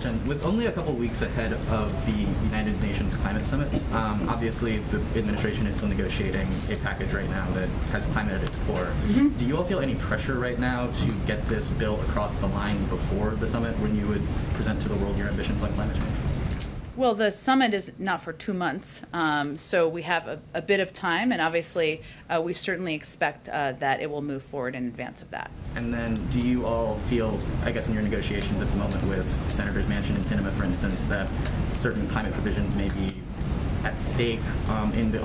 question. With only a couple weeks ahead of the United Nations Climate Summit, obviously the administration is still negotiating a package right now that has climate at its core. Do you all feel any pressure right now to get this bill across the line before the summit when you would present to the world your ambitions on climate change? Well, the summit is not for 2 months, so we have a bit of time, and obviously we certainly expect that it will move forward in advance of that. And then do you all feel, I guess in your negotiations at the moment with Senators Manchin and Sinema, for instance, that certain climate provisions may be at stake in the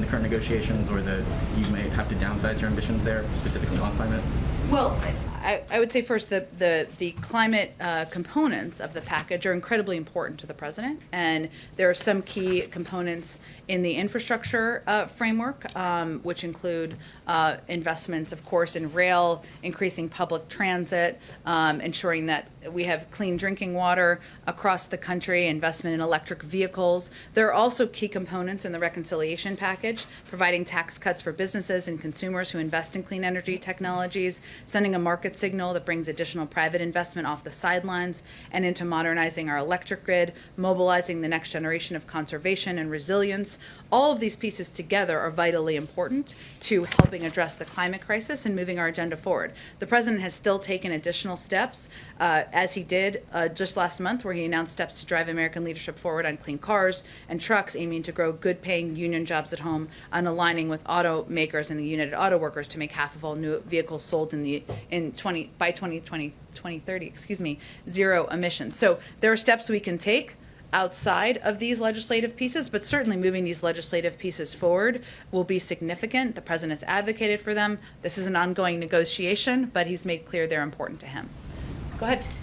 current negotiations, or that you may have to downsize your ambitions there, specifically on climate? Well, I would say first the climate components of the package are incredibly important to the president, and there are some key components in the infrastructure framework, which include investments, of course, in rail, increasing public transit, ensuring that we have clean drinking water across the country, investment in electric vehicles. There are also key components in the reconciliation package, providing tax cuts for businesses and consumers who invest in clean energy technologies, sending a market signal that brings additional private investment off the sidelines and into modernizing our electric grid, mobilizing the next generation of conservation and resilience. All of these pieces together are vitally important to helping address the climate crisis and moving our agenda forward. The president has still taken additional steps, as he did just last month, where he announced steps to drive American leadership forward on clean cars and trucks, aiming to grow good-paying union jobs at home, and aligning with automakers and the United Auto Workers to make half of all new vehicles sold by 2030, zero emissions. So there are steps we can take outside of these legislative pieces, but certainly moving these legislative pieces forward will be significant. The president has advocated for them. This is an ongoing negotiation, but he's made clear they're important to him. Go ahead.